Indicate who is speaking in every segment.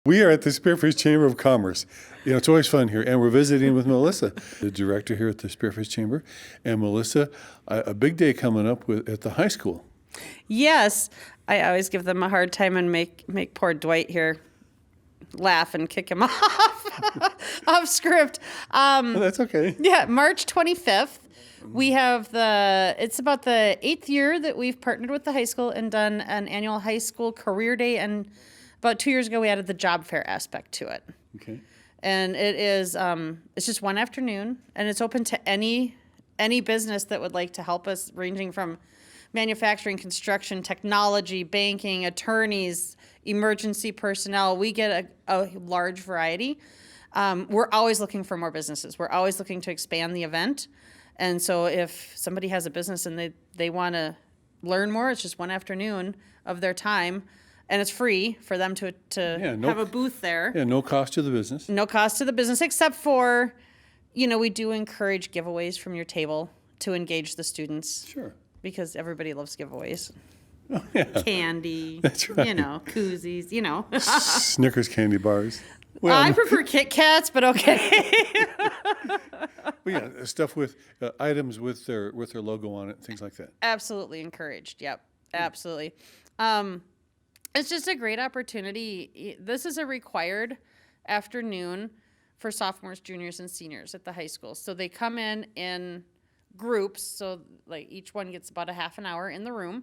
Speaker 1: We are at the Spearfish Chamber of Commerce. It's always fun here, and we're visiting with Melissa, the director here at the Spearfish Chamber. And Melissa, a big day coming up at the high school.
Speaker 2: Yes, I always give them a hard time and make poor Dwight here laugh and kick him off script.
Speaker 1: That's okay.
Speaker 2: Yeah, March 25th. We have it's about the 8th year that we've partnered with the high school and done an annual high school career day, and about 2 years ago, we added the job fair aspect to it.
Speaker 1: Okay.
Speaker 2: And it is, it's just one afternoon, and it's open to any business that would like to help us, ranging from manufacturing, construction, technology, banking, attorneys, emergency personnel. We get a large variety. We're always looking for more businesses. We're always looking to expand the event. And so if somebody has a business and they want to learn more, it's just one afternoon of their time. And it's free for them to have a booth there.
Speaker 1: Yeah, no cost to the business.
Speaker 2: No cost to the business, except for, we do encourage giveaways from your table to engage the students.
Speaker 1: Sure.
Speaker 2: Because everybody loves giveaways.
Speaker 1: Oh, yeah.
Speaker 2: Candy.
Speaker 1: That's right.
Speaker 2: Koozies,
Speaker 1: Snickers candy bars.
Speaker 2: Well, I prefer Kit Kats, but okay.
Speaker 1: But yeah, stuff with items with their logo on it, things like that.
Speaker 2: Absolutely encouraged. Yep, absolutely. It's just a great opportunity. This is a required afternoon for sophomores, juniors, and seniors at the high school. So they come in groups. So like each one gets about a half an hour in the room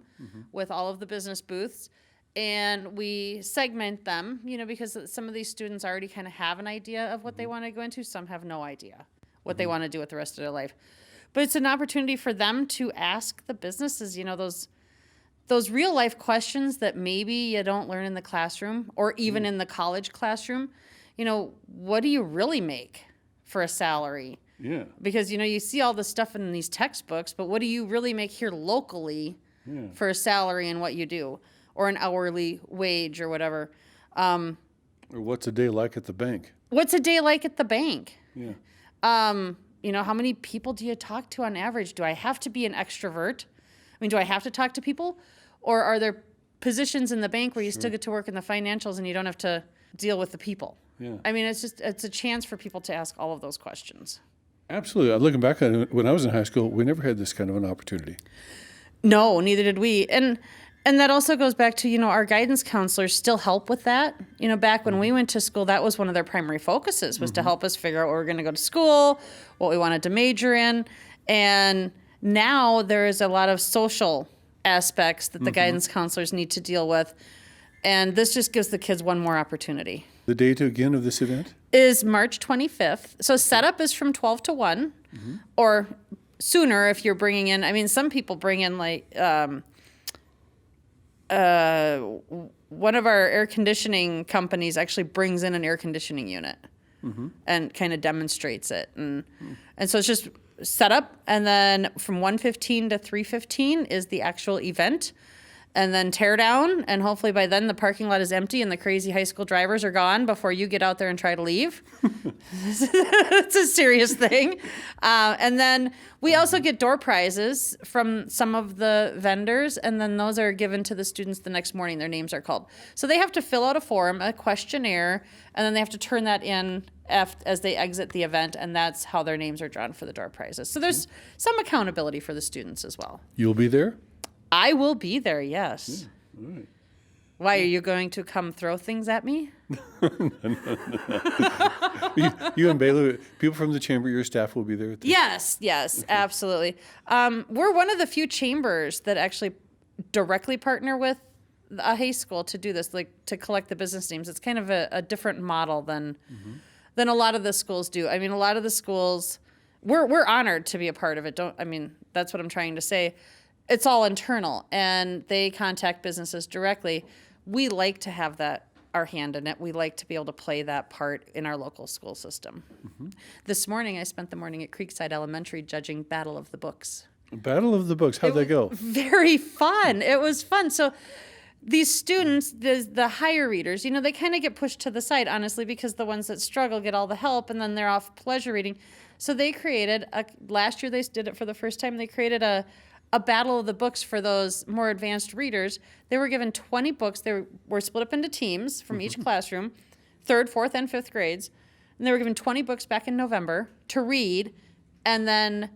Speaker 2: with all of the business booths. And we segment them, because some of these students already kind of have an idea of what they want to go into. Some have no idea what they want to do with the rest of their life. But it's an opportunity for them to ask the businesses, those real life questions that maybe you don't learn in the classroom or even in the college classroom. What do you really make for a salary?
Speaker 1: Yeah.
Speaker 2: Because, you see all the stuff in these textbooks, but what do you really make here locally for a salary and what you do? Or an hourly wage or whatever.
Speaker 1: Or what's a day like at the bank?
Speaker 2: What's a day like at the bank?
Speaker 1: Yeah.
Speaker 2: How many people do you talk to on average? Do I have to be an extrovert? Do I have to talk to people? Or are there positions in the bank where you still get to work in the financials and you don't have to deal with the people?
Speaker 1: Yeah.
Speaker 2: It's a chance for people to ask all of those questions.
Speaker 1: Absolutely. Looking back at it, when I was in high school, we never had this kind of an opportunity.
Speaker 2: No, neither did we. And that also goes back to, our guidance counselors still help with that. Back when we went to school, that was one of their primary focuses, was to help us figure out where we're going to go to school, what we wanted to major in. And now there is a lot of social aspects that the guidance counselors need to deal with. And this just gives the kids one more opportunity.
Speaker 1: The date again of this event?
Speaker 2: Is March 25th. So setup is from 12 to 1 or sooner if you're bringing in, some people bring in one of our air conditioning companies actually brings in an air conditioning unit and kind of demonstrates it. And so it's just set up, and then from 1:15 to 3:15 is the actual event, and then tear down, and hopefully by then the parking lot is empty and the crazy high school drivers are gone before you get out there and try to leave. It's a serious thing. And then we also get door prizes from some of the vendors, and then those are given to the students the next morning. Their names are called. So they have to fill out a form, a questionnaire, and then they have to turn that in as they exit the event, and that's how their names are drawn for the door prizes. So there's some accountability for the students as well.
Speaker 1: You'll be there?
Speaker 2: I will be there, yes.
Speaker 1: Yeah. All right.
Speaker 2: Why, are you going to come throw things at me?
Speaker 1: You and Baylor, people from the chamber, your staff will be there?
Speaker 2: Yes, absolutely. We're one of the few chambers that actually directly partner with a high school to do this, like to collect the business names. It's kind of a different model than a lot of the schools do. A lot of the schools, we're honored to be a part of it. That's what I'm trying to say. It's all internal, and they contact businesses directly. We like to have our hand in it. We like to be able to play that part in our local school system. This morning, I spent the morning at Creekside Elementary judging Battle of the Books.
Speaker 1: Battle of the Books. How'd that go?
Speaker 2: Very fun. It was fun. So these students, the higher readers, they kind of get pushed to the side, honestly, because the ones that struggle get all the help, and then they're off pleasure reading. So they created, last year they did it for the first time, they created a battle of the books for those more advanced readers. They were given 20 books. They were split up into teams from each classroom. third, fourth, and fifth grades. And they were given 20 books back in November to read and then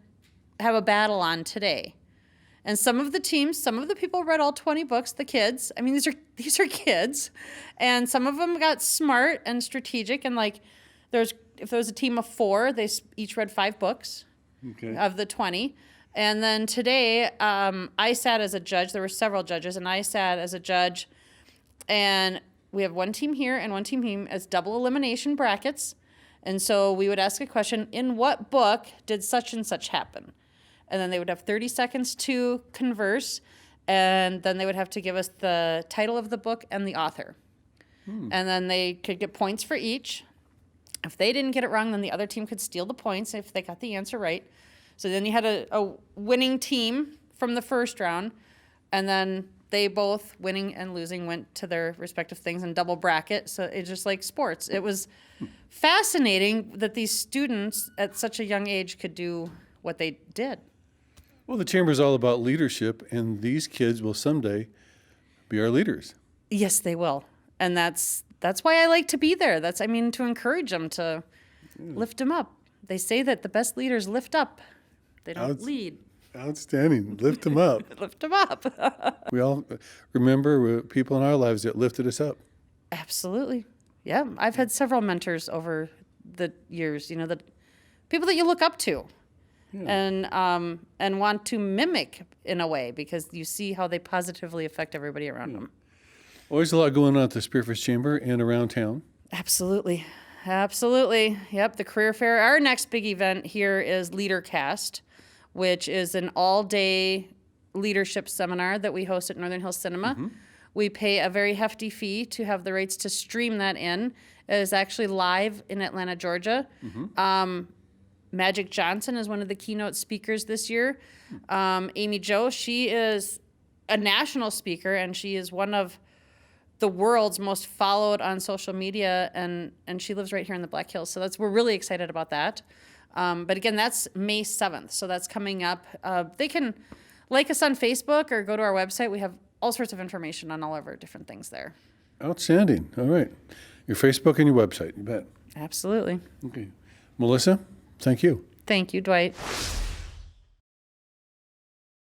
Speaker 2: have a battle on today. And some of the people read all 20 books, the kids. I mean, these are kids. And some of them got smart and strategic. And like, if there was a team of 4, they each read 5 books of the 20. And then today, I sat as a judge. There were several judges, and I sat as a judge. And we have one team here and one team as double elimination brackets. And so we would ask a question, in what book did such and such happen? And then they would have 30 seconds to converse, and then they would have to give us the title of the book and the author. And then they could get points for each. If they didn't get it wrong, then the other team could steal the points if they got the answer right. So then you had a winning team from the first round, and then they both, winning and losing, went to their respective things in double bracket. So it's just like sports. It was fascinating that these students at such a young age could do what they did.
Speaker 1: Well, the Chamber is all about leadership, and these kids will someday be our leaders.
Speaker 2: Yes, they will. And that's why I like to be there. To encourage them, to lift them up. They say that the best leaders lift up. They don't lead.
Speaker 1: Outstanding. Lift them up.
Speaker 2: Lift them up.
Speaker 1: We all remember people in our lives that lifted us up.
Speaker 2: Absolutely. Yeah. I've had several mentors over the years, the people that you look up to. Yeah. And want to mimic in a way, because you see how they positively affect everybody around them.
Speaker 1: Always a lot going on at the Spearfish Chamber and around town.
Speaker 2: Absolutely. Yep, the career fair. Our next big event here is Leadercast, which is an all-day leadership seminar that we host at Northern Hills Cinema. Mm-hmm. We pay a very hefty fee to have the rights to stream that in. It is actually live in Atlanta, Georgia. Mm-hmm. Magic Johnson is one of the keynote speakers this year. Amy Jo, she is a national speaker, and she is one of the world's most followed on social media, and she lives right here in the Black Hills. So we're really excited about that. But again, that's May 7th. So that's coming up. They can like us on Facebook or go to our website. We have all sorts of information on all of our different things there.
Speaker 1: Outstanding. All right. Your Facebook and your website, you bet.
Speaker 2: Absolutely.
Speaker 1: Okay. Melissa, thank you.
Speaker 2: Thank you, Dwight.